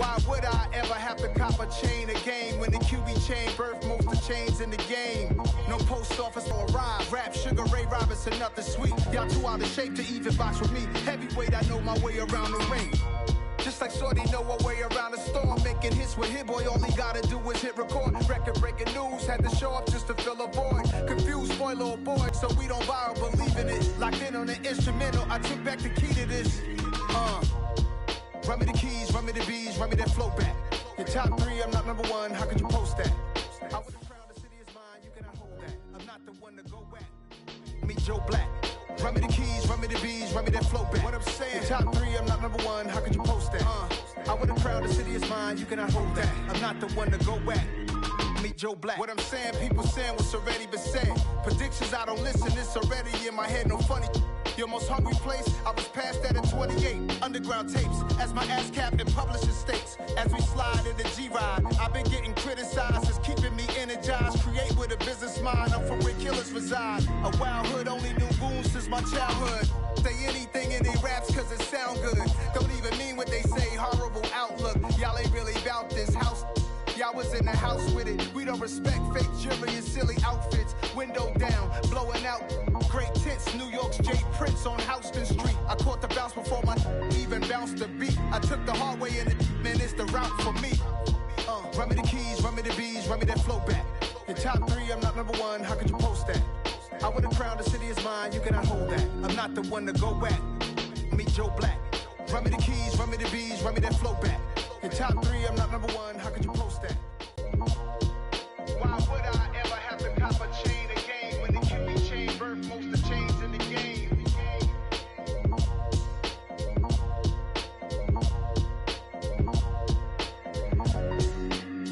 Why would I ever have to cop a chain again when the QB chain birthed most of the chains in the game? No post office or arrive. Rap, Sugar Ray Robinson, nothing sweet. Y'all too out of shape to even box with me. Heavyweight, I know my way around the ring. Just like Shorty know her way around the storm. Making hits with Hit Boy, all he gotta do is hit record. Record-breaking news, had to show up just to fill a void. Confused, spoiler boy, so we don't borrow, believe in it. Locked in on the instrumental, I took back the key to this. Run me the keys, run me the bees, run me that flow back. Your top three, I'm not number one, how could you post that? I would have crowned the city is mine, you cannot hold that. I'm not the one to go back. Meet Joe Black. Run me the keys, run me the bees, run me that flow back. What I'm saying, your top three, I'm not number one, how could you post that? I would have crowned the city is mine, you cannot hold that. I'm not the one to go back. Meet Joe Black. What I'm saying, people saying what's already been said. Predictions, I don't listen, it's already in my head, no funny. Your most hungry place, I was past that at 28. Underground tapes, as my ass cap in publishing states. As we slide in the G-Ride, I've been getting criticized, it's keeping me energized. Create with a business mind, I'm from where killers reside. A wild hood, only knew goons since my childhood. Say anything in they raps cause it sound good. Don't even mean what they say, horrible outlook. Y'all ain't really about this house. Y'all was in the house with it. We don't respect fake jewelry and silly outfits. Window down, blowing out. Great tits, New York's J. Prince on Houston Street. I caught the bounce before my even bounced the beat. I took the hard way in it, man, it's the route for me. Run me the keys, run me the bees, run me that flow back. Your top three, I'm not number one, how could you post that? I would have crowned the city is mine, you cannot hold that. I'm not the one to go back. Meet Joe Black. Run me the keys, run me the bees, run me that flow back. Your top three, I'm not number one, how could you post that? Why would I ever have to cop a chain again when the QB chain birthed most of the chains in the game?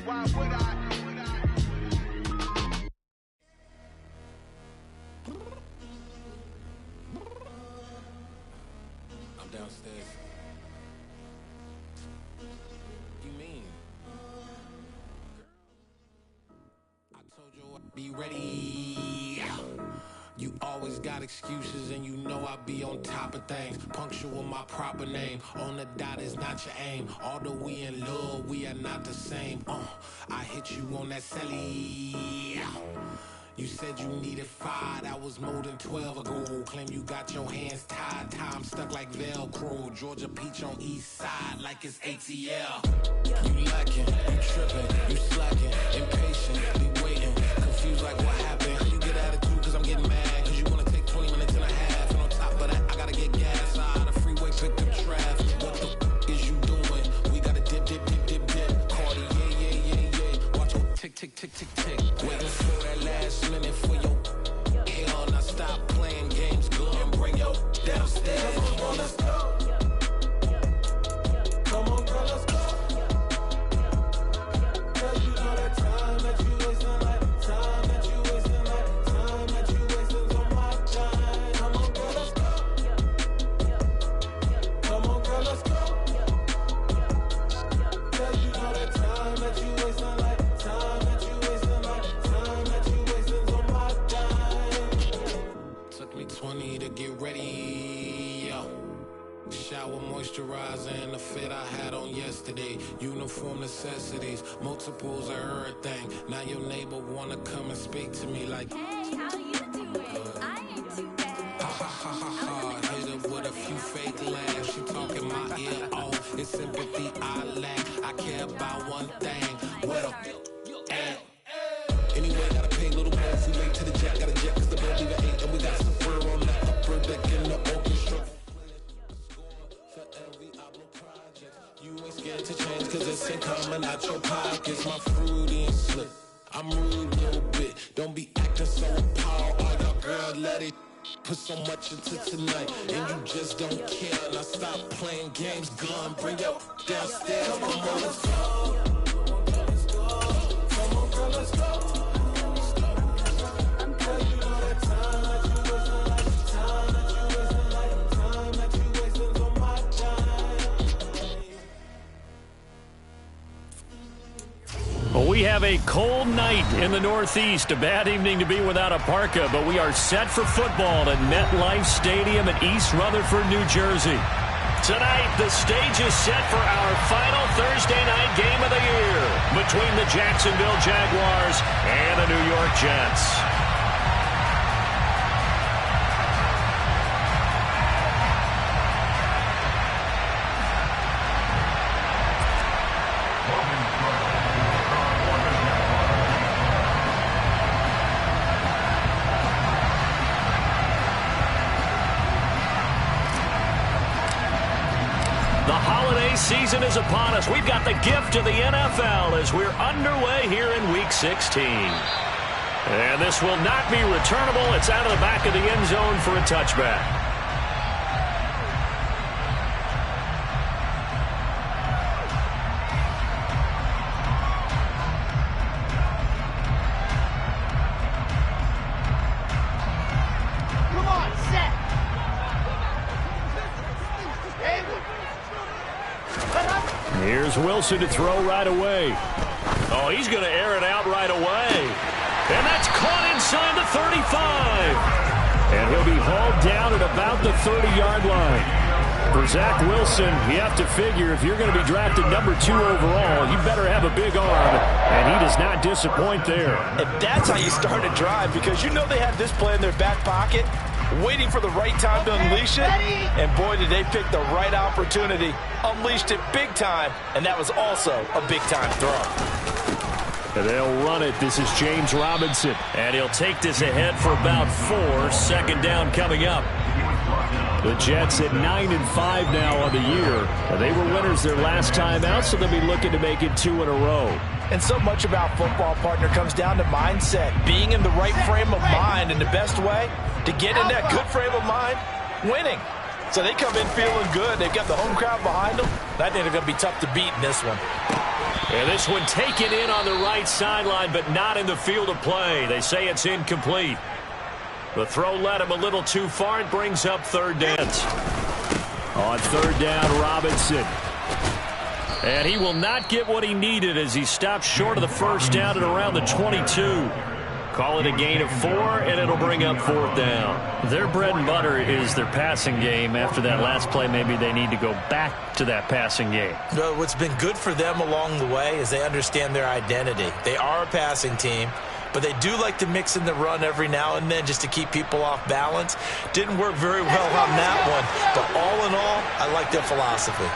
Why would I? I'm downstairs. You mean? I told you I'd be ready. You always got excuses and you know I be on top of things. Punctual my proper name. On the dot is not your aim. Although we in love, we are not the same. I hit you on that celly. You said you needed 5, that was more than 12 ago. Claim you got your hands tied, time stuck like Velcro. Georgia Peach on east side like it's ATL. You lacking, you tripping, you slacking, impatient, be waiting, confused like what happened. You get attitude cause I'm getting mad, cause you wanna take 20 minutes and a half. And on top of that, I gotta get gas out of the freeway, pick up traffic. What the f is you doing? We gotta dip, dip, dip, dip, dip. Cardi, yeah. Watch your tick, tick, tick, tick, tick. Waiting for that last minute for your hell. Now stop playing games, go and bring your downstairs. Come on, let's go. Come on, girl, let's go. Cause you know that time that you wasting, like time that you wasting, like time that you wasting on my time. Come on, girl, let's go. Come on, girl, let's go. Cause you know that time that you wasting, like time that you wasting, like time that you wasting on my time. Took me 20 to get ready, yo. Shower moisturizer and the fit I had on yesterday. Uniform necessities, multiples of everything. Now your neighbor wanna come and speak to me like, hey, how you doing? I ain't too bad. ha ha ha ha ha. Hit her with a few fake laughs. She talking my ear off. It's sympathy I lack. I care about one thing. What up? Anyway, gotta pay a little more if we late to the jet. Got a jet cause the boat leave at 8. And we got some fur on the upper deck in the orchestra. You ain't scared to change cause it's in coming out your pockets. My fruity and slick. I'm rude a little bit. Don't be acting so appalled. Oh, your girl, let it put so much into tonight. And you just don't care. Now stop playing games. Gun, bring your downstairs. Come on, let's go. Come on, girl, let's go. Well, we have a cold night in the Northeast. A bad evening to be without a parka, but we are set for football at MetLife Stadium in East Rutherford, New Jersey. Tonight, the stage is set for our final Thursday night game of the year between the Jacksonville Jaguars and the New York Jets. Season is upon us. We've got the gift of the NFL as we're underway here in Week 16. And this will not be returnable. It's out of the back of the end zone for a touchback. Here's Wilson to throw right away. Oh, he's going to air it out right away. And that's caught inside the 35. And he'll be hauled down at about the 30-yard line. For Zach Wilson, you have to figure if you're going to be drafted number 2 overall, you better have a big arm, and he does not disappoint there. And that's how you start a drive, because you know they have this play in their back pocket, waiting for the right time to unleash it. And boy, did they pick the right opportunity. Unleashed it big time, and that was also a big-time throw. And they'll run it. This is James Robinson. And he'll take this ahead for about 4. Second down coming up. The Jets at 9-5 now on the year. And they were winners their last time out, so they'll be looking to make it 2 in a row. And so much about football, partner, comes down to mindset. Being in the right frame of mind, and the best way to get in that good frame of mind, winning. So they come in feeling good. They've got the home crowd behind them. I think they're going to be tough to beat in this one. And this one taken in on the right sideline, but not in the field of play. They say it's incomplete. The throw led him a little too far. It brings up third down. On third down, Robinson. And he will not get what he needed as he stops short of the first down at around the 22. Call it a gain of 4, and it'll bring up fourth down. Their bread and butter is their passing game. After that last play, maybe they need to go back to that passing game. Well, what's been good for them along the way is they understand their identity. They are a passing team, but they do like to mix in the run every now and then just to keep people off balance. Didn't work very well on that one, but all in all, I like their philosophy.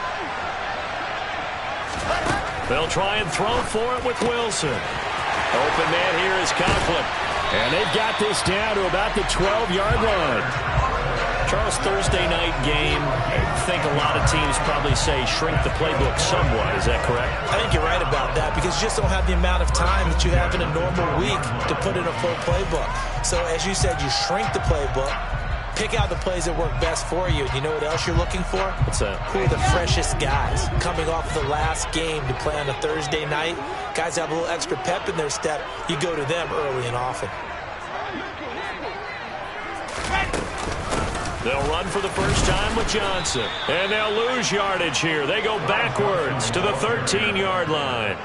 They'll try and throw for it with Wilson. Open man here is Conklin. And they've got this down to about the 12-yard line. Charles, Thursday night game, I think a lot of teams probably say shrink the playbook somewhat. Is that correct? I think you're right about that, because you just don't have the amount of time that you have in a normal week to put in a full playbook. So as you said, you shrink the playbook, pick out the plays that work best for you. You know what else you're looking for? What's that? Who are the freshest guys coming off the last game to play on a Thursday night? Guys have a little extra pep in their step. You go to them early and often. They'll run for the first time with Johnson. And they'll lose yardage here. They go backwards to the 13-yard line.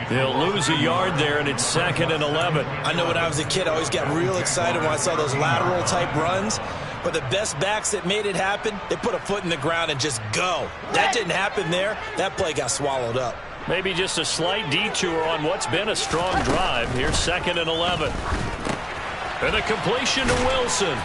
They'll lose a yard there, and it's 2nd and 11. I know when I was a kid, I always got real excited when I saw those lateral-type runs. But the best backs that made it happen, they put a foot in the ground and just go. That didn't happen there. That play got swallowed up. Maybe just a slight detour on what's been a strong drive. Here's 2nd and 11. And a completion to Wilson.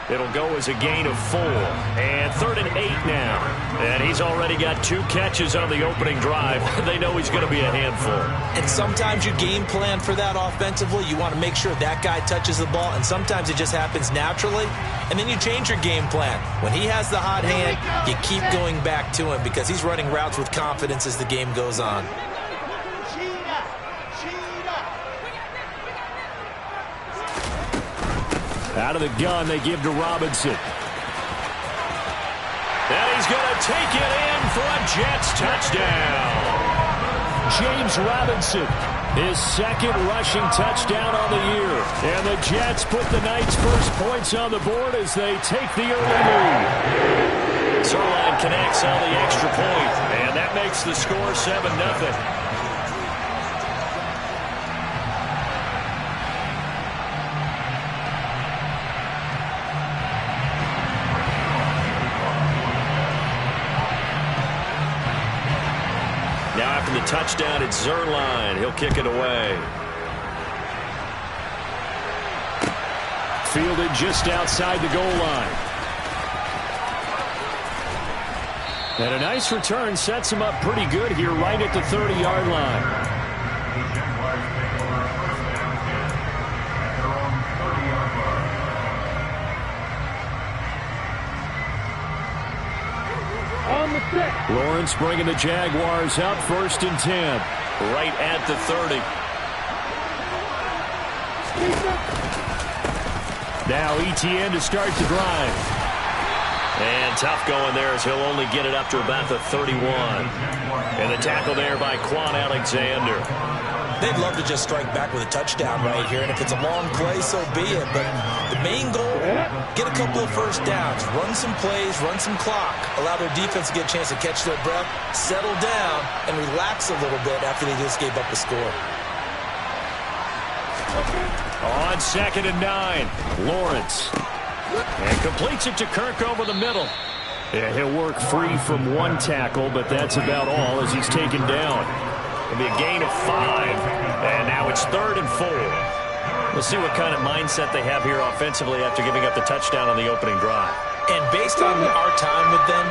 It'll go as a gain of 4. And 3rd and 8 now. And he's already got 2 catches on the opening drive. They know he's going to be a handful. And sometimes you game plan for that offensively. You want to make sure that guy touches the ball. And sometimes it just happens naturally. And then you change your game plan. When he has the hot hand, you keep going back to him because he's running routes with confidence as the game goes on. Out of the gun, they give to Robinson. And he's going to take it in for a Jets touchdown. James Robinson, his 2nd rushing touchdown on the year. And the Jets put the Knights' first points on the board as they take the early lead. Zuerlein connects on the extra point, and that makes the score 7-0. touchdown. It's Zuerlein. He'll kick it away. Fielded just outside the goal line. And a nice return sets him up pretty good here right at the 30-yard line. Lawrence bringing the Jaguars up 1st and 10. Right at the 30. Now Etienne to start the drive. And tough going there as he'll only get it up to about the 31. And the tackle there by Quan Alexander. They'd love to just strike back with a touchdown right here, and if it's a long play, so be it. But the main goal, get a couple of first downs, run some plays, run some clock, allow their defense to get a chance to catch their breath, settle down, and relax a little bit after they just gave up the score. On 2nd and 9, Lawrence. And completes it to Kirk over the middle. Yeah, he'll work free from one tackle, but that's about all as he's taken down. It'll be a gain of 5. And now it's 3rd and 4. We'll see what kind of mindset they have here offensively after giving up the touchdown on the opening drive. And based on our time with them,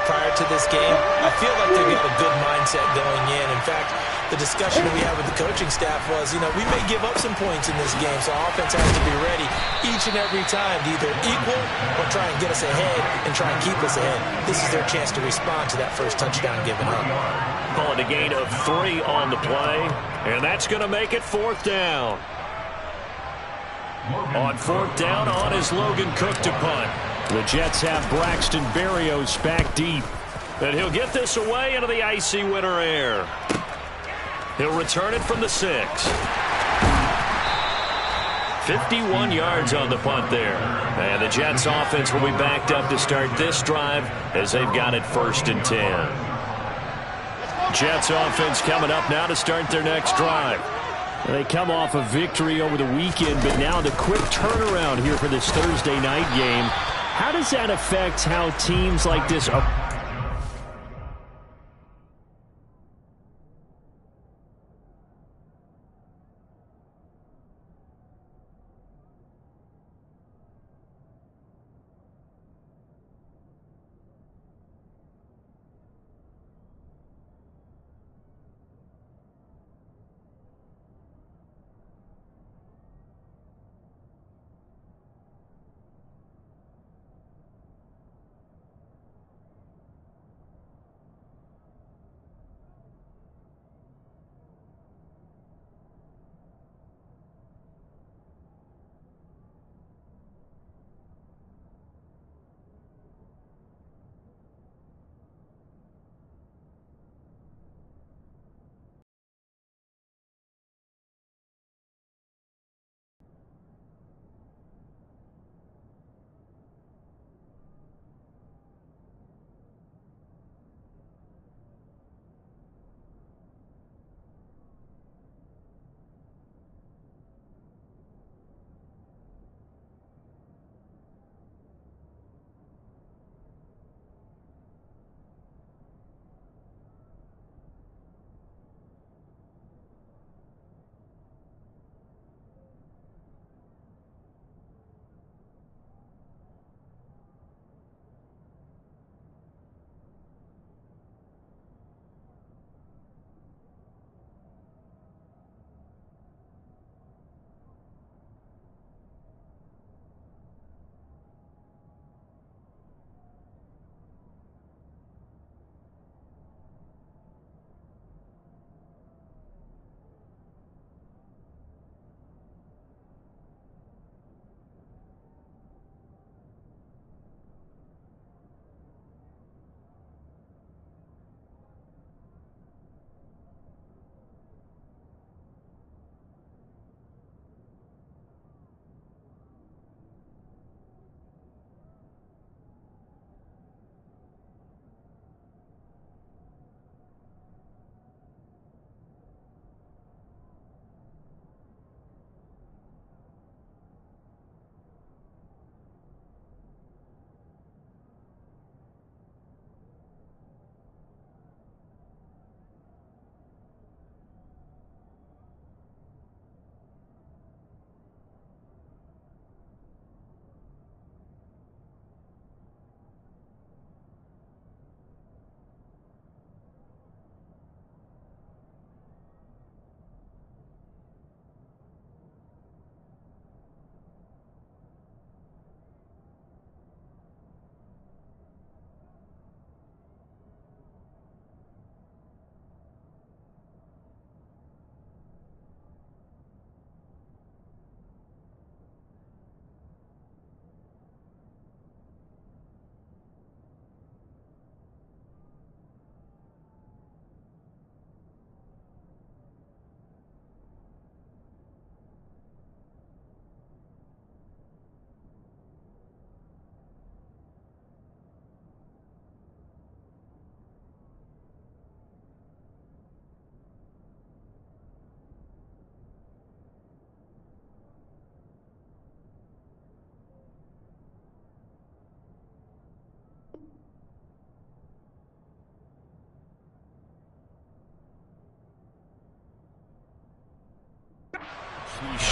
prior to this game, I feel like they've got a good mindset going in. In fact, the discussion we had with the coaching staff was, we may give up some points in this game, so our offense has to be ready each and every time to either equal or try and get us ahead and try and keep us ahead. This is their chance to respond to that first touchdown given up. Call it a gain of 3 on the play, and that's going to make it 4th down. On 4th down, on is Logan Cook to punt. The Jets have Braxton Berrios back deep. And he'll get this away into the icy winter air. He'll return it from the 6. 51 yards on the punt there. And the Jets offense will be backed up to start this drive as they've got it 1st and 10. Jets offense coming up now to start their next drive. They come off a victory over the weekend, but now the quick turnaround here for this Thursday night game. How does that affect how teams like this are?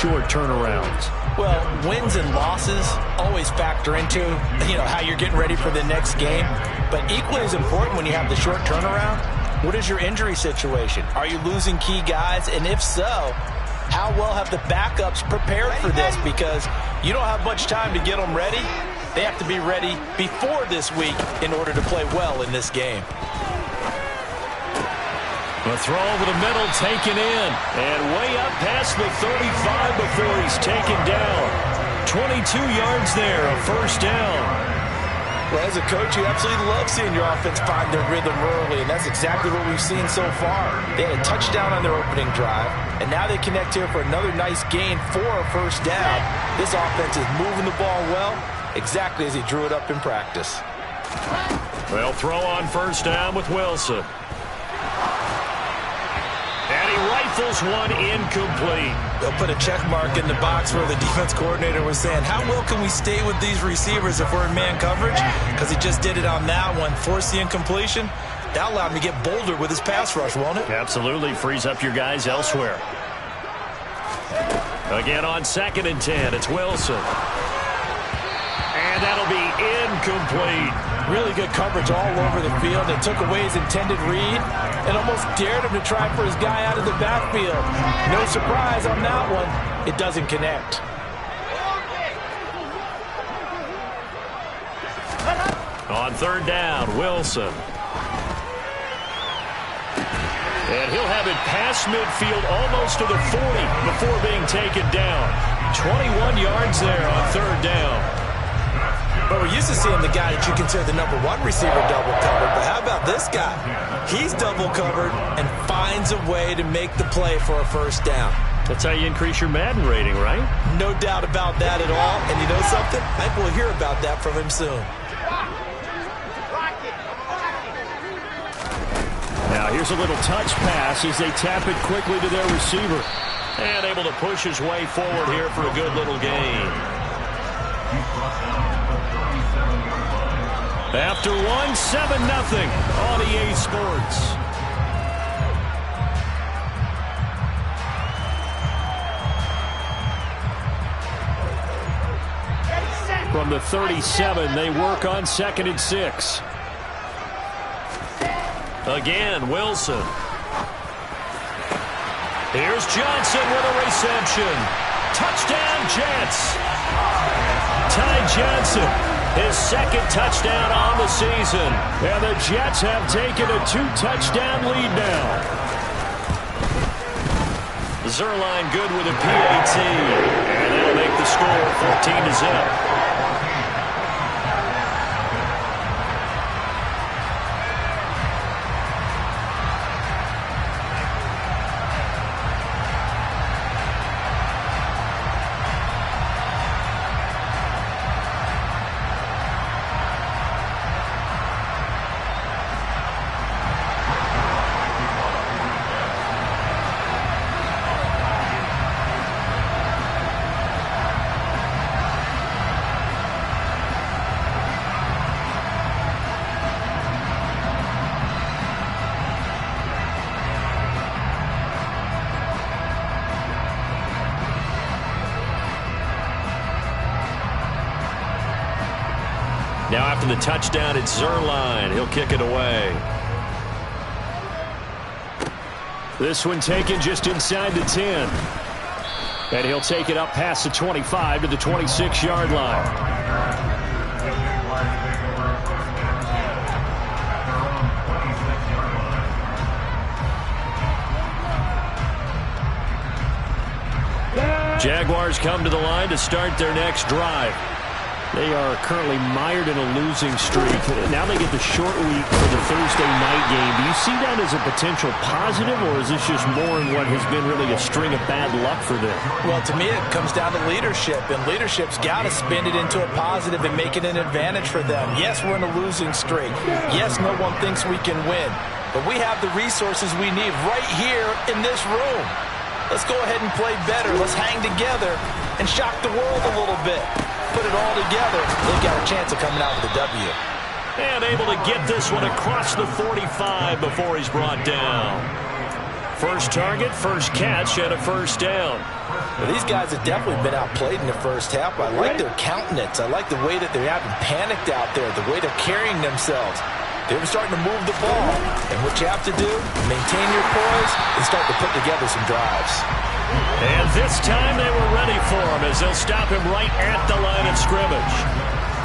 short turnarounds? Well, wins and losses always factor into, how you're getting ready for the next game. But equally as important when you have the short turnaround, what is your injury situation? Are you losing key guys? And if so, how well have the backups prepared for this? Because you don't have much time to get them ready. They have to be ready before this week in order to play well in this game. A throw over the middle, taken in, and way up past the 35 before he's taken down. 22 yards there, a first down. Well, as a coach, you absolutely love seeing your offense find their rhythm early, and that's exactly what we've seen so far. They had a touchdown on their opening drive, and now they connect here for another nice gain for a first down. This offense is moving the ball well, exactly as he drew it up in practice. Well, throw on first down with Wilson. And he rifles one incomplete. They'll put a check mark in the box where the defense coordinator was saying, how well can we stay with these receivers if we're in man coverage? Because he just did it on that one, forced the incompletion. That allowed him to get bolder with his pass rush, won't it? Absolutely, frees up your guys elsewhere. Again on 2nd and 10, it's Wilson. And that'll be incomplete. Really good coverage all over the field. They took away his intended read and almost dared him to try for his guy out of the backfield. No surprise on that one. It doesn't connect. On 3rd down, Wilson. And he'll have it past midfield almost to the 40 before being taken down. 21 yards there on 3rd down. But we're used to seeing the guy that you consider the number 1 receiver double covered. But how about this guy? He's double covered and finds a way to make the play for a first down. That's how you increase your Madden rating, right? No doubt about that at all. And you know something? I think we'll hear about that from him soon. Now here's a little touch pass as they tap it quickly to their receiver. And able to push his way forward here for a good little gain. After 1, 7-0 on EA Sports. From the 37, they work on 2nd and 6. Again, Wilson. Here's Johnson with a reception. Touchdown, Jets. Ty Johnson. His 2nd touchdown on the season. And the Jets have taken a 2-touchdown lead now. Zuerlein good with a PAT. And that'll make the score 14-0. Now after the touchdown, it's Zuerlein. He'll kick it away. This one taken just inside the 10. And he'll take it up past the 25 to the 26-yard line. Jaguars come to the line to start their next drive. They are currently mired in a losing streak. Now they get the short week for the Thursday night game. Do you see that as a potential positive, or is this just more in what has been really a string of bad luck for them? Well, to me, it comes down to leadership, and leadership's got to spin it into a positive and make it an advantage for them. Yes, we're in a losing streak. Yes, no one thinks we can win, but we have the resources we need right here in this room. Let's go ahead and play better. Let's hang together and shock the world a little bit. Put it all together, they've got a chance of coming out with a W. And able to get this one across the 45 before he's brought down. First target, first catch, and a first down. Well, these guys have definitely been outplayed in the first half. I like their countenance. I like the way that they haven't panicked out there, the way they're carrying themselves. They were starting to move the ball. And what you have to do, maintain your poise and start to put together some drives. And this time they were ready for him as they'll stop him right at the line of scrimmage.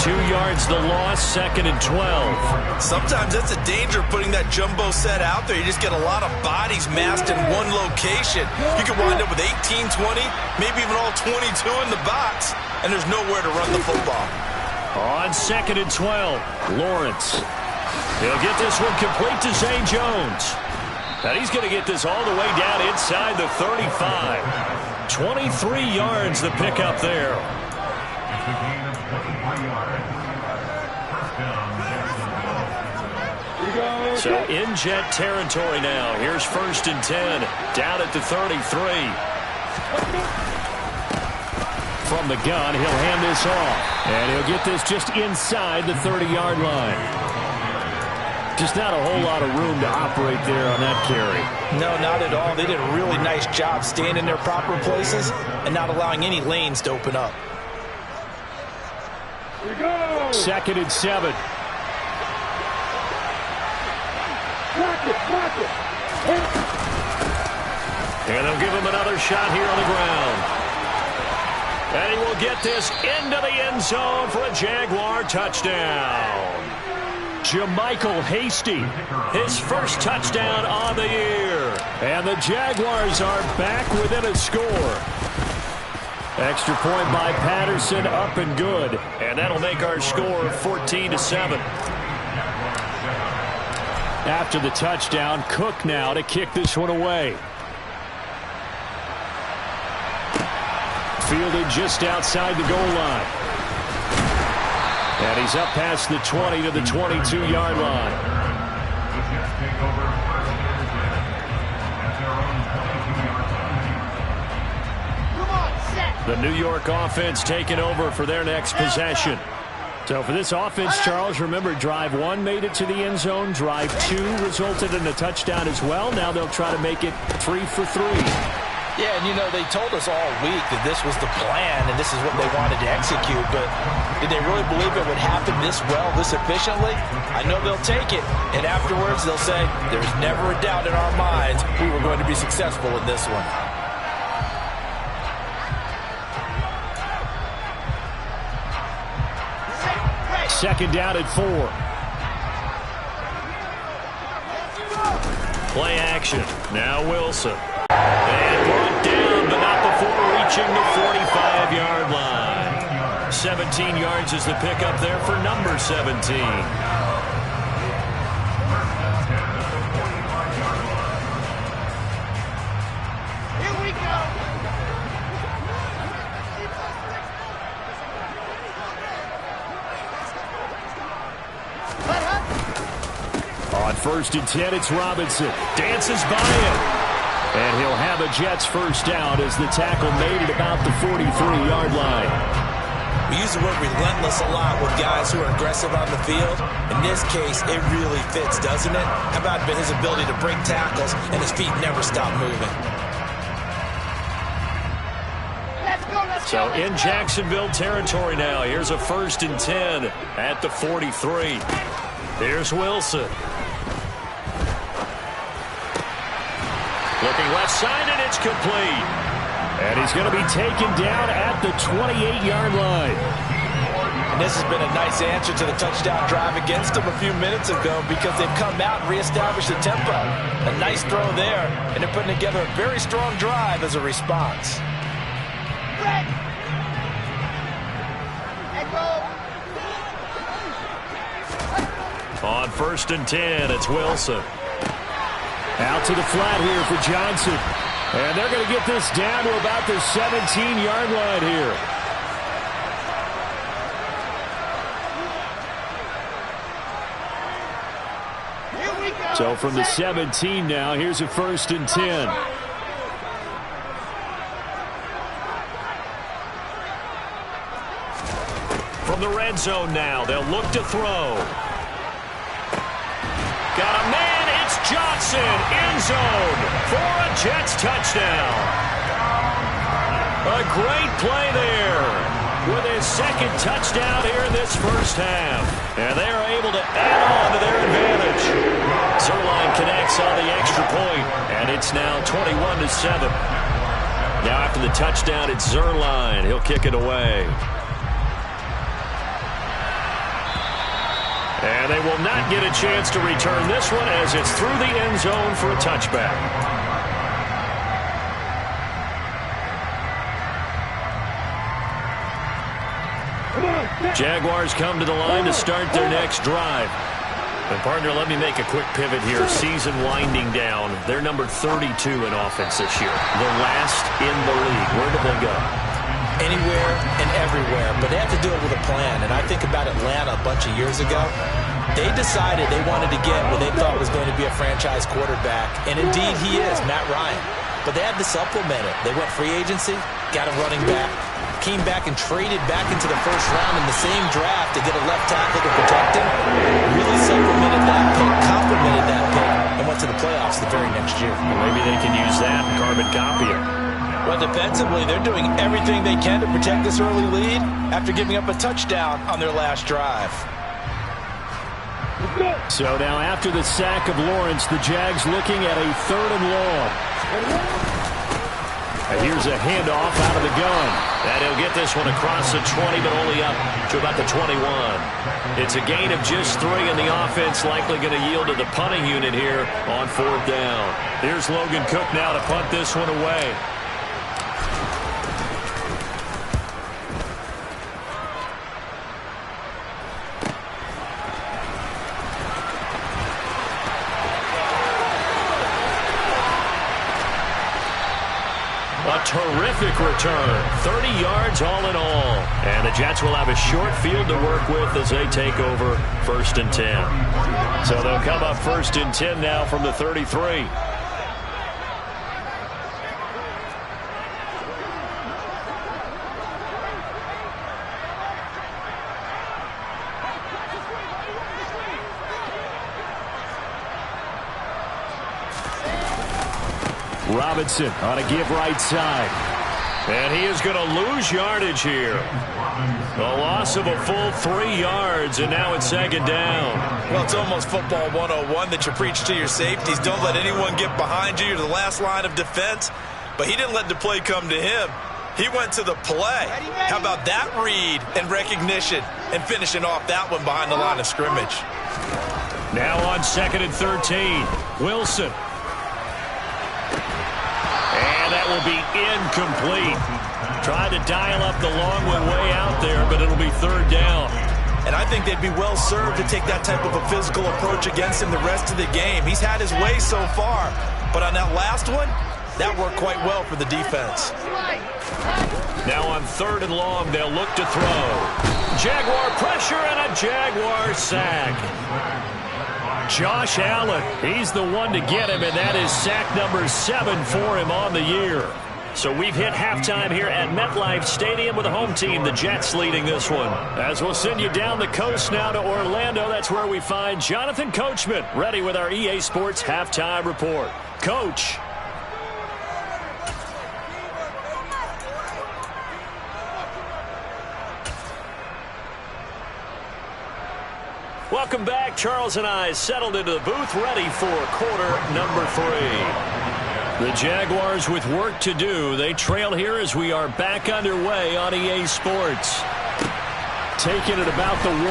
2 yards the loss, 2nd and 12. Sometimes that's a danger of putting that jumbo set out there. You just get a lot of bodies massed in one location. You could wind up with 18, 20, maybe even all 22 in the box, and there's nowhere to run the football. On 2nd and 12, Lawrence. He'll get this one complete to Zay Jones. And he's going to get this all the way down inside the 35. 23 yards the pickup there. So in Jet territory now. Here's 1st and 10. Down at the 33. From the gun, he'll hand this off. And he'll get this just inside the 30-yard line. Just not a whole lot of room to operate there on that carry. No, not at all. They did a really nice job staying in their proper places and not allowing any lanes to open up. 2nd and 7. And they'll give him another shot here on the ground. And he will get this into the end zone for a Jaguar touchdown. JaMycal Hasty, his first touchdown on the year. And the Jaguars are back within a score. Extra point by Patterson, up and good. And that'll make our score 14-7. After the touchdown, Cook now to kick this one away. Fielded just outside the goal line. And he's up past the 20 to the 22-yard line. The New York offense taking over for their next possession. So for this offense, Charles, remember, drive 1 made it to the end zone. Drive 2 resulted in a touchdown as well. Now they'll try to make it 3 for 3. Yeah, and you know, they told us all week that this was the plan and this is what they wanted to execute, but did they really believe it would happen this well, this efficiently? I know they'll take it, and afterwards they'll say, there's never a doubt in our minds we were going to be successful in this one. Second down at 4. Play action. Now Wilson. And brought down, but not before reaching the 45-yard line. 17 yards is the pickup there for number 17. On 1st and 10, it's Robinson. Dances by him. And he'll have a Jets first down as the tackle made at about the 43-yard line. We use the word relentless a lot with guys who are aggressive on the field. In this case, it really fits, doesn't it? How about his ability to break tackles and his feet never stop moving? So in Jacksonville territory now. Here's a 1st and 10 at the 43. Here's Wilson. Looking left side, and it's complete. And he's going to be taken down at the 28-yard line. And this has been a nice answer to the touchdown drive against them a few minutes ago because they've come out and reestablished the tempo. A nice throw there, and they're putting together a very strong drive as a response. On 1st and 10, it's Wilson. Out to the flat here for Johnson. And they're going to get this down to about the 17-yard line here. So from the 17 now, here's a 1st and 10. From the red zone now, they'll look to throw. Got a man, it's Johnson, end zone for a Jets touchdown. A great play there with his second touchdown here in this first half. And they are able to add on to their advantage. Zuerlein connects on the extra point, and it's now 21-7. Now after the touchdown, it's Zuerlein. He'll kick it away. And they will not get a chance to return this one as it's through the end zone for a touchback. Jaguars come to the line to start their next drive. And partner, let me make a quick pivot here. Season winding down. They're number 32 in offense this year. The last in the league. Where do they go? Anywhere and everywhere, but they have to do it with a plan. And I think about Atlanta a bunch of years ago. They decided they wanted to get what they thought was going to be a franchise quarterback, and indeed he is, Matt Ryan. But they had to supplement it. They went free agency, got a running back, came back and traded back into the first round in the same draft to get a left tackle to protect him. Really supplemented that pick, complemented that pick, and went to the playoffs the very next year. Well, maybe they can use that and carbon copy it. Well, defensively, they're doing everything they can to protect this early lead after giving up a touchdown on their last drive. So now after the sack of Lawrence, the Jags looking at a 3rd and long. And here's a handoff out of the gun. And he'll get this one across the 20, but only up to about the 21. It's a gain of just 3, and the offense likely going to yield to the punting unit here on 4th down. Here's Logan Cook now to punt this one away. A terrific return. 30 yards all in all. And the Jets will have a short field to work with as they take over 1st and 10. So they'll come up 1st and 10 now from the 33. Robinson on a give right side. And he is going to lose yardage here. A loss of a full 3 yards, and now it's 2nd down. Well, it's almost football 101 that you preach to your safeties. Don't let anyone get behind you. You're the last line of defense. But he didn't let the play come to him. He went to the play. How about that read and recognition and finishing off that one behind the line of scrimmage? Now on 2nd and 13. Wilson. And that will be incomplete. Tried to dial up the long one way out there, but it'll be 3rd down. And I think they'd be well served to take that type of a physical approach against him the rest of the game. He's had his way so far, but on that last one, that worked quite well for the defense. Now on 3rd and long, they'll look to throw. Jaguar pressure and a Jaguar sack. Josh Allen, he's the one to get him, and that is sack number 7 for him on the year. So we've hit halftime here at MetLife Stadium with the home team, the Jets, leading this one. As we'll send you down the coast now to Orlando, that's where we find Jonathan Coachman, ready with our EA Sports halftime report. Coach. Welcome back. Charles and I settled into the booth, ready for quarter number 3. The Jaguars with work to do. They trail here as we are back underway on EA Sports. Taking it about the 1.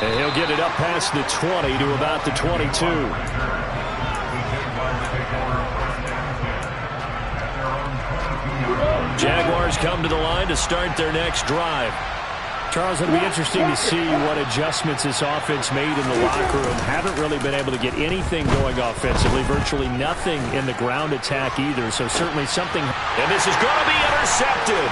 And he'll get it up past the 20 to about the 22. Jaguars come to the line to start their next drive. Charles, it'll be interesting to see what adjustments this offense made in the locker room. Haven't really been able to get anything going offensively. Virtually nothing in the ground attack either. So certainly something. And this is going to be intercepted.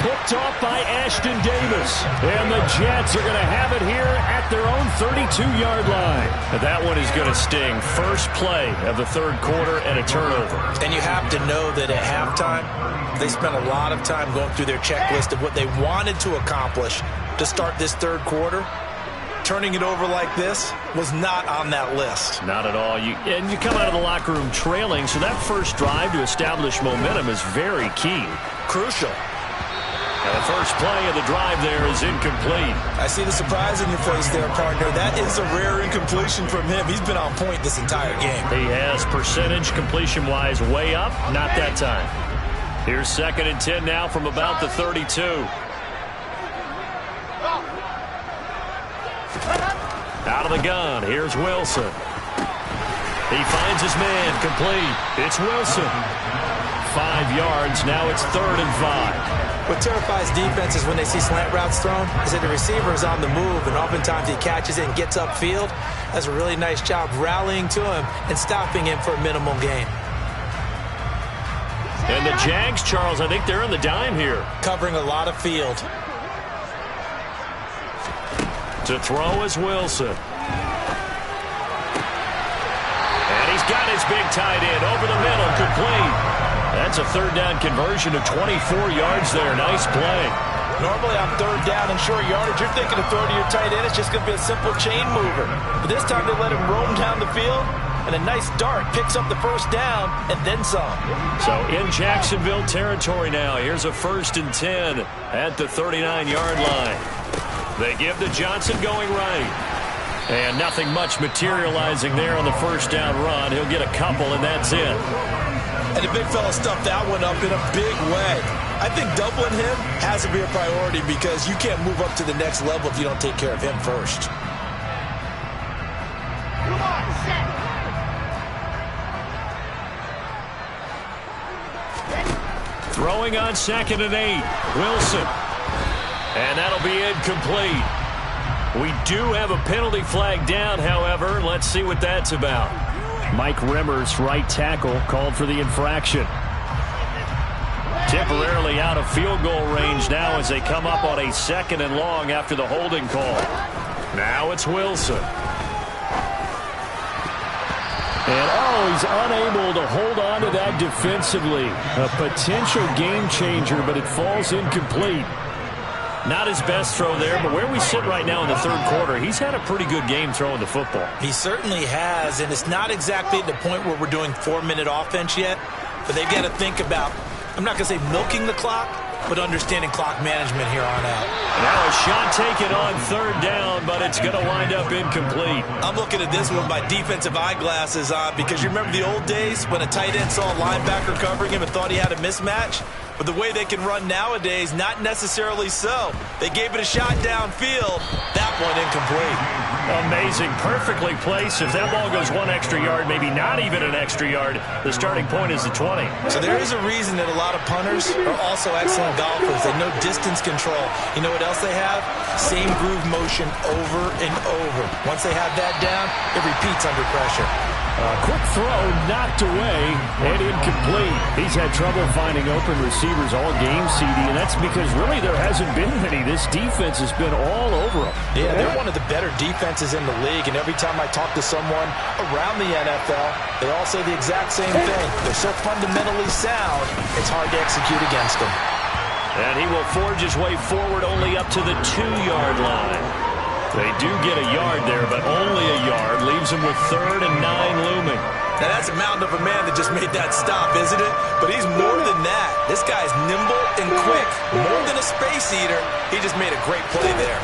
Picked off by Ashton Davis. And the Jets are going to have it here at their own 32-yard line. And that one is going to sting. First play of the 3rd quarter and a turnover. And you have to know that at halftime, they spent a lot of time going through their checklist of what they wanted to accomplish to start this 3rd quarter. turning it over like this was not on that list. Not at all. You come out of the locker room trailing, so that first drive to establish momentum is very key. Crucial. And the first play of the drive there is incomplete. I see the surprise in your face there, partner. That is a rare incompletion from him. He's been on point this entire game. He has percentage completion-wise way up. Not that time. Here's 2nd and 10 now from about the 32. Out of the gun, here's Wilson. He finds his man, complete. It's Wilson. 5 yards, now it's 3rd and 5. What terrifies defenses when they see slant routes thrown is that the receiver is on the move, and oftentimes he catches it and gets upfield. Does a really nice job rallying to him and stopping him for a minimal gain. And the Jags, Charles, I think they're in the dime here. Covering a lot of field. To throw is Wilson. And he's got his big tight end over the middle, complete. That's a 3rd down conversion of 24 yards there. Nice play. Normally on 3rd down and short yardage, you're thinking of throwing to your tight end. It's just going to be a simple chain mover. But this time they let him roam down the field, and a nice dart picks up the 1st down and then some. So in Jacksonville territory now. Here's a 1st and 10 at the 39-yard line. They give to Johnson going right. And nothing much materializing there on the 1st down run. He'll get a couple, and that's it. And the big fella stuffed that one up in a big way. I think doubling him has to be a priority because you can't move up to the next level if you don't take care of him first. Throwing on 2nd and 8. Wilson. And that'll be incomplete. We do have a penalty flag down, however. Let's see what that's about. Mike Remmers, right tackle, called for the infraction. Temporarily out of field goal range now as they come up on a 2nd and long after the holding call. Now it's Wilson. And he's unable to hold on to that defensively. A potential game changer, but it falls incomplete. Not his best throw there, but where we sit right now in the 3rd quarter, he's had a pretty good game throwing the football. He certainly has, and it's not exactly at the point where we're doing 4-minute offense yet, but they've got to think about, I'm not going to say milking the clock, but understanding clock management here on out. Now a shot taken on 3rd down, but it's going to wind up incomplete. I'm looking at this one with my defensive eyeglasses on because you remember the old days when a tight end saw a linebacker covering him and thought he had a mismatch? But the way they can run nowadays, not necessarily so. They gave it a shot downfield. That one incomplete. Amazing. Perfectly placed. If that ball goes 1 extra yard, maybe not even an extra yard, the starting point is the 20. So there is a reason that a lot of punters are also excellent golfers. They know distance control. You know what else they have? Same groove motion over and over. Once they have that down, it repeats under pressure. Quick throw, knocked away, and incomplete. He's had trouble finding open receivers all game, CD, and that's because really there hasn't been many. This defense has been all over them. Yeah, they're one of the better defenses in the league, and every time I talk to someone around the NFL, they all say the exact same thing. They're so fundamentally sound, it's hard to execute against them. And he will forge his way forward only up to the 2-yard line. They do get a yard there, but only a yard. Leaves him with 3rd and 9 looming. Now, that's a mountain of a man that just made that stop, isn't it? But he's more than that. This guy's nimble and quick. More than a space eater. He just made a great play there.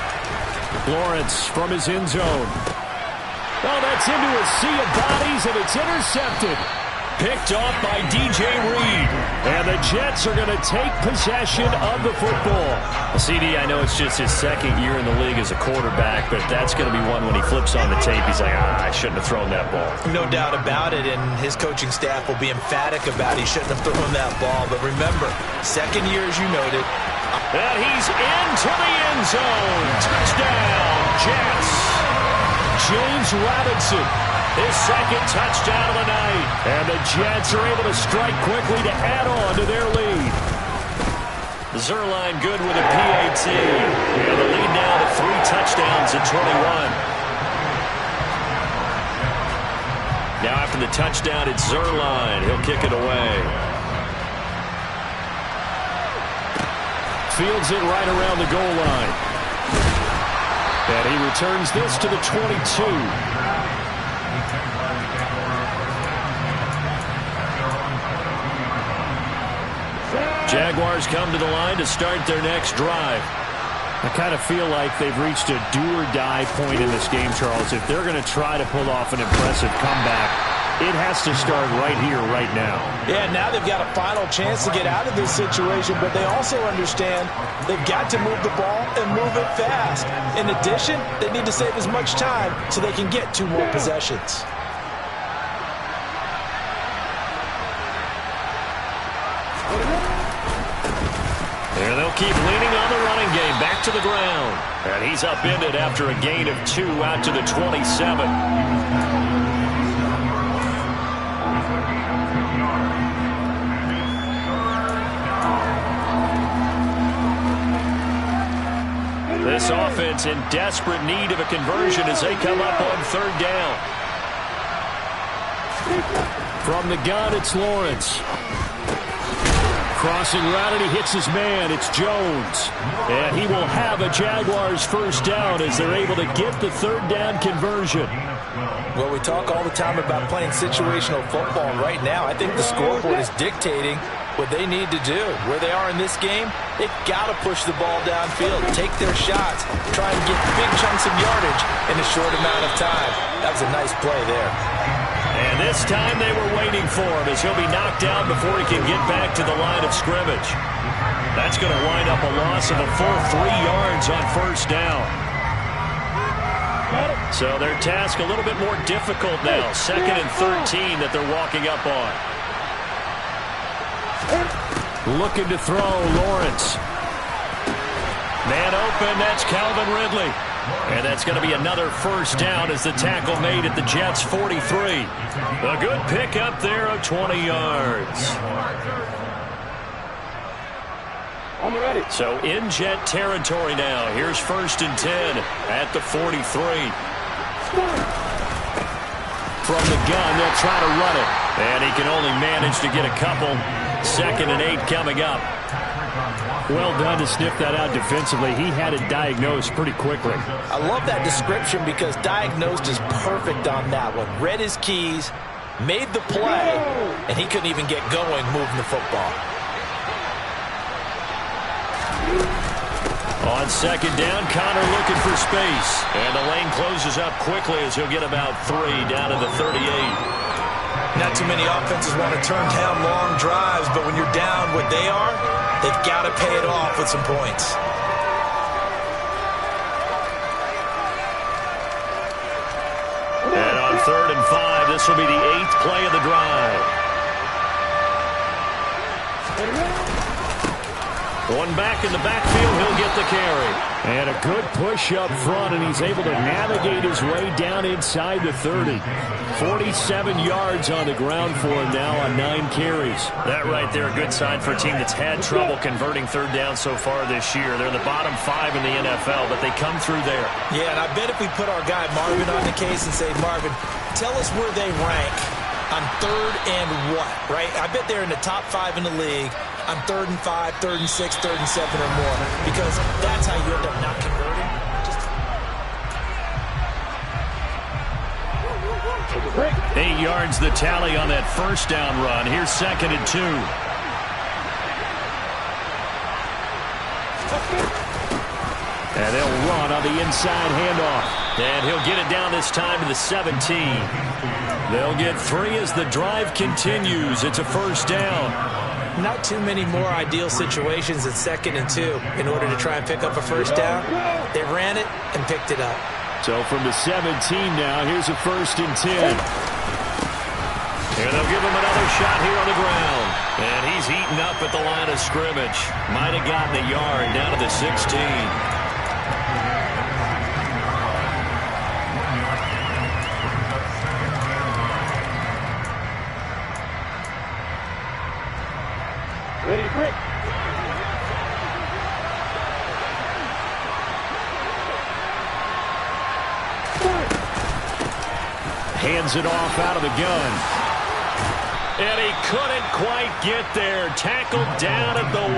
Lawrence from his end zone. Oh, that's into a sea of bodies, and it's intercepted. Picked off by DJ Reed. And the Jets are going to take possession of the football. CD, I know it's just his 2nd year in the league as a quarterback, but that's going to be one when he flips on the tape, he's like, I shouldn't have thrown that ball. No doubt about it, and his coaching staff will be emphatic about he shouldn't have thrown that ball. But remember, 2nd year, as you noted. And he's into the end zone. Touchdown, Jets. James Robinson. His 2nd touchdown of the night. And the Jets are able to strike quickly to add on to their lead. Zuerlein good with a PAT. And the lead now to 3 touchdowns at 21. Now after the touchdown, it's Zuerlein. He'll kick it away. Fields it right around the goal line. And he returns this to the 22. Jaguars come to the line to start their next drive. I kind of feel like they've reached a do-or-die point in this game, Charles. If they're going to try to pull off an impressive comeback, it has to start right here, right now. Yeah, now they've got a final chance to get out of this situation, but they also understand they've got to move the ball and move it fast. In addition, they need to save as much time so they can get 2 more possessions. And they'll keep leaning on the running game. Back to the ground. And he's upended after a gain of 2 out to the 27. This offense in desperate need of a conversion as they come up on 3rd down. From the gun, it's Lawrence. Crossing route, and he hits his man. It's Jones. And he will have a Jaguars first down as they're able to get the 3rd down conversion. Well, we talk all the time about playing situational football. Right now, I think the scoreboard is dictating what they need to do. Where they are in this game, they've got to push the ball downfield, take their shots, try and get big chunks of yardage in a short amount of time. That was a nice play there. And this time they were waiting for him as he'll be knocked down before he can get back to the line of scrimmage. That's going to wind up a loss of a full 3 yards on 1st down. So their task a little bit more difficult now. 2nd and 13 that they're walking up on. Looking to throw, Lawrence. Man open, that's Calvin Ridley. And that's going to be another first down as the tackle made at the Jets' 43. A good pickup there of 20 yards. So in Jet territory now. Here's 1st and 10 at the 43. From the gun, they'll try to run it. And he can only manage to get a couple. 2nd and 8 coming up. Well done to sniff that out defensively. He had it diagnosed pretty quickly. I love that description because diagnosed is perfect on that one. Read his keys, made the play, and he couldn't even get going moving the football. On 2nd down, Connor looking for space. And the lane closes up quickly as he'll get about 3 down to the 38. Not too many offenses want to turn down long drives, but when you're down what they are, they've got to pay it off with some points. And on 3rd and 5, this will be the 8th play of the drive. One back in the backfield, he'll get the carry. And a good push up front, and he's able to navigate his way down inside the 30. 47 yards on the ground for him now on 9 carries. That right there, a good sign for a team that's had trouble converting 3rd down so far this year. They're in the bottom 5 in the NFL, but they come through there. Yeah, and I bet if we put our guy Marvin on the case and say, Marvin, tell us where they rank on 3rd and what, right? I bet they're in the top 5 in the league on 3rd and 5, 3rd and 6, 3rd and 7 or more, because that's how you end up not converting. 8 yards the tally on that 1st down run. Here's 2nd and 2. And they'll run on the inside handoff. And he'll get it down this time to the 17. They'll get 3 as the drive continues. It's a 1st down. Not too many more ideal situations at 2nd and 2 in order to try and pick up a 1st down. They ran it and picked it up. So from the 17 now, here's a 1st and 10. And they'll give him another shot here on the ground. And he's eaten up at the line of scrimmage. Might have gotten a yard down to the 16. Ready, quick. Hands it off out of the gun. And he couldn't quite get there. Tackled down at the 1.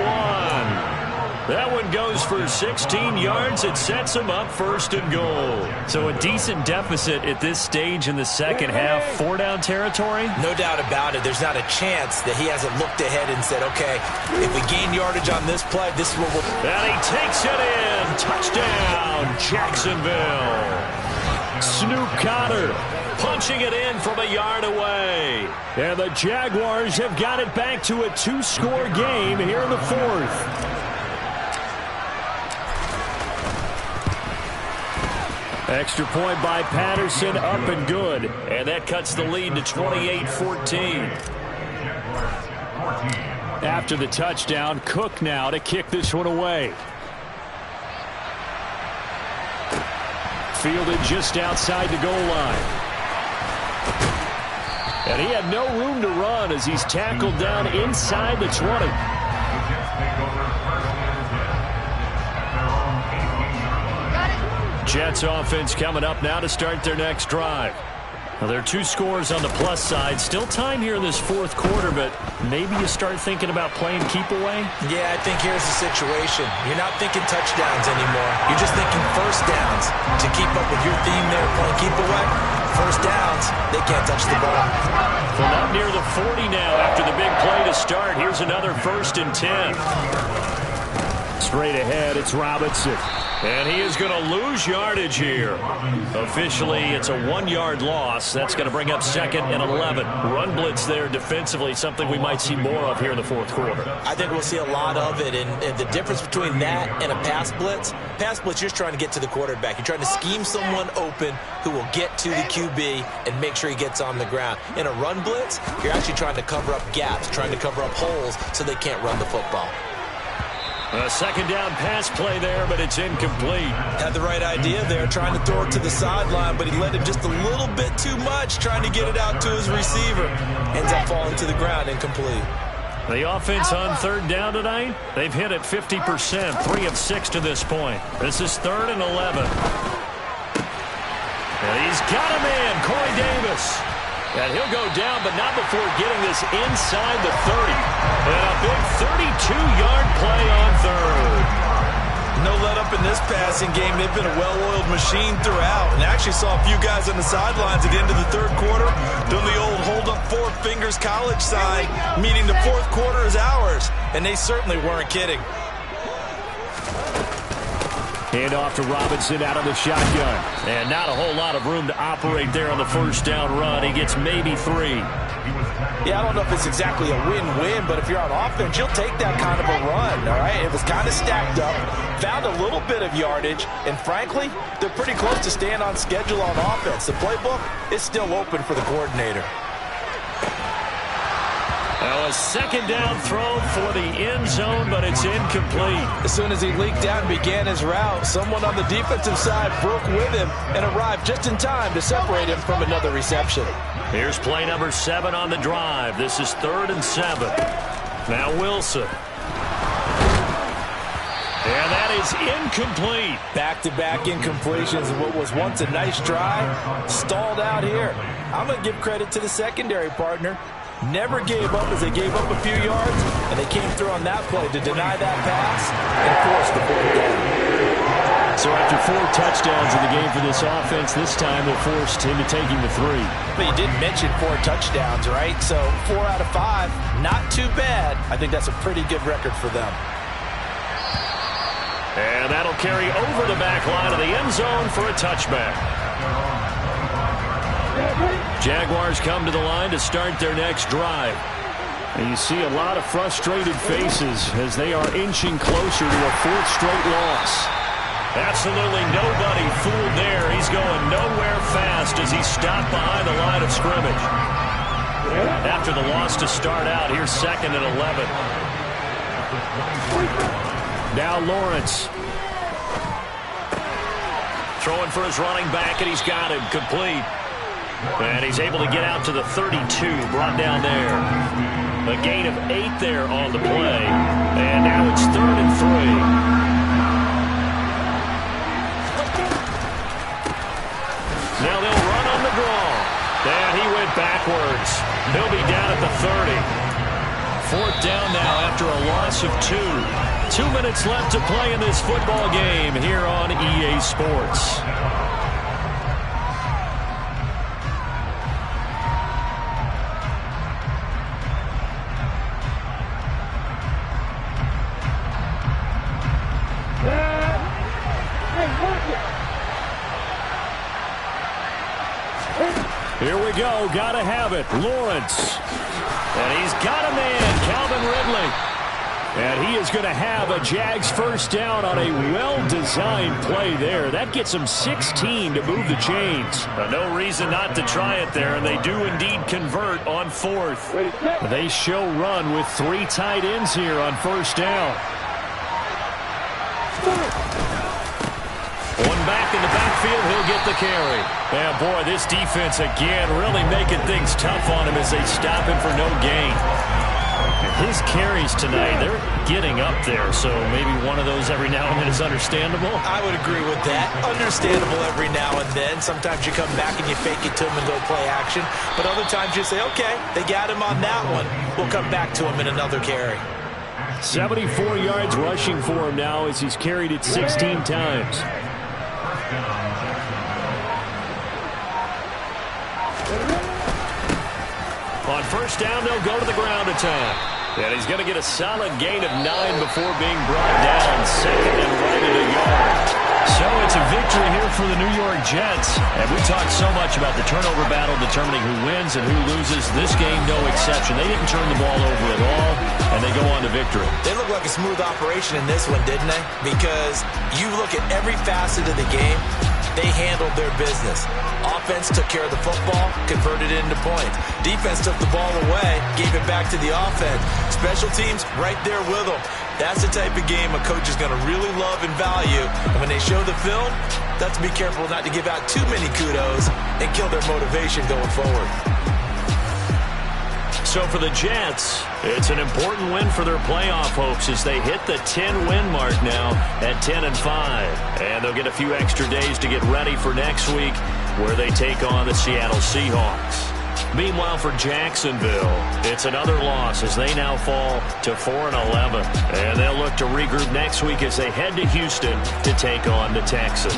That one goes for 16 yards. It sets him up first and goal. So a decent deficit at this stage in the second half. 4-down territory? No doubt about it. There's not a chance that he hasn't looked ahead and said, okay, if we gain yardage on this play, this is what we'll... And he takes it in. Touchdown, Jacksonville. Snoop Conner punching it in from a yard away. And the Jaguars have got it back to a 2-score game here in the fourth. Extra point by Patterson, up and good. And that cuts the lead to 28-14. After the touchdown, Cook now to kick this one away. Fielded just outside the goal line. And he had no room to run as he's tackled down inside the 20. Jets offense coming up now to start their next drive. Well, there are 2 scores on the plus side. Still time here in this fourth quarter, but maybe you start thinking about playing keep away? Yeah, I think here's the situation. You're not thinking touchdowns anymore. You're just thinking first downs. To keep up with your theme there, playing keep away, first downs, they can't touch the ball. From up near the 40 now after the big play to start. Here's another 1st and 10. Straight ahead, it's Robinson. And he is going to lose yardage here. Officially, it's a 1-yard loss. That's going to bring up 2nd and 11. Run blitz there defensively, something we might see more of here in the fourth quarter. I think we'll see a lot of it. And the difference between that and a pass blitz, you're just trying to get to the quarterback. You're trying to scheme someone open who will get to the QB and make sure he gets on the ground. In a run blitz, you're actually trying to cover up gaps, trying to cover up holes so they can't run the football. A 2nd down pass play there, but it's incomplete. Had the right idea there, trying to throw it to the sideline, but he led him just a little bit too much, trying to get it out to his receiver. Ends up falling to the ground, incomplete. The offense on 3rd down tonight, they've hit it 50%, 3 of 6 to this point. This is 3rd and 11. And he's got a man, Corey Davis. And he'll go down, but not before getting this inside the 30. And a big 32-yard play on 3rd. No let up in this passing game. They've been a well-oiled machine throughout. And actually saw a few guys on the sidelines at the end of the 3rd quarter doing the old hold up 4 fingers college sign, meaning the 4th quarter is ours. And they certainly weren't kidding. Hand off to Robinson out of the shotgun. And not a whole lot of room to operate there on the 1st down run. He gets maybe 3. Yeah, I don't know if it's exactly a win-win, but if you're on offense, you'll take that kind of a run, all right? It was kind of stacked up, found a little bit of yardage, and frankly, they're pretty close to staying on schedule on offense. The playbook is still open for the coordinator. Now a 2nd down throw for the end zone, but it's incomplete. As soon as he leaked out and began his route, someone on the defensive side broke with him and arrived just in time to separate him from another reception. Here's play number 7 on the drive. This is 3rd and 7. Now Wilson. And that is incomplete. Back-to-back incompletions. What was once a nice try, stalled out here. I'm going to give credit to the secondary partner. Never gave up as they gave up a few yards, and they came through on that play to deny that pass and force the 4th down. So after 4 touchdowns in the game for this offense, this time they're forced into taking the 3. But you did mention 4 touchdowns, right? So 4 out of 5, not too bad. I think that's a pretty good record for them. And that'll carry over the back line of the end zone for a touchback. Jaguars come to the line to start their next drive. And you see a lot of frustrated faces as they are inching closer to a 4th straight loss. Absolutely nobody fooled there. He's going nowhere fast as he's stopped behind the line of scrimmage. After the loss to start out, here's 2nd and 11. Now Lawrence. Throwing for his running back, and he's got him complete. And he's able to get out to the 32, brought down there. A gain of 8 there on the play. And now it's 3rd and 3. Now they'll run on the draw. And he went backwards. He'll be down at the 30. 4th down now after a loss of 2. 2 minutes left to play in this football game here on EA Sports. Here we go. Got to have it. Lawrence. And he's got a man, Calvin Ridley. And he is going to have a Jags first down on a well-designed play there. That gets him 16 to move the chains. No reason not to try it there, and they do indeed convert on 4th. They show run with 3 tight ends here on first down. One back in the backfield, he'll get the carry. Yeah, boy, this defense again really making things tough on him as they stop him for no gain. His carries tonight, they're getting up there, so maybe one of those every now and then is understandable. I would agree with that. Understandable every now and then. Sometimes you come back and you fake it to him and go play action. But other times you say, okay, they got him on that one. We'll come back to him in another carry. 74 yards rushing for him now as he's carried it 16 times. On first down, they'll go to the ground attack. And he's going to get a solid gain of 9 before being brought down. 2nd and right at a yard. So it's a victory here for the New York Jets. And we talked so much about the turnover battle determining who wins and who loses. This game, no exception. They didn't turn the ball over at all, and they go on to victory. They look like a smooth operation in this one, didn't they? Because you look at every facet of the game, they handled their business. Offense took care of the football, converted it into points. Defense took the ball away, gave it back to the offense. Special teams right there with them. That's the type of game a coach is going to really love and value. And when they show the film, they have to be careful not to give out too many kudos and kill their motivation going forward. So for the Jets, it's an important win for their playoff hopes as they hit the 10-win mark now at 10-5. And they'll get a few extra days to get ready for next week where they take on the Seattle Seahawks. Meanwhile, for Jacksonville, it's another loss as they now fall to 4-11. And they'll look to regroup next week as they head to Houston to take on the Texans.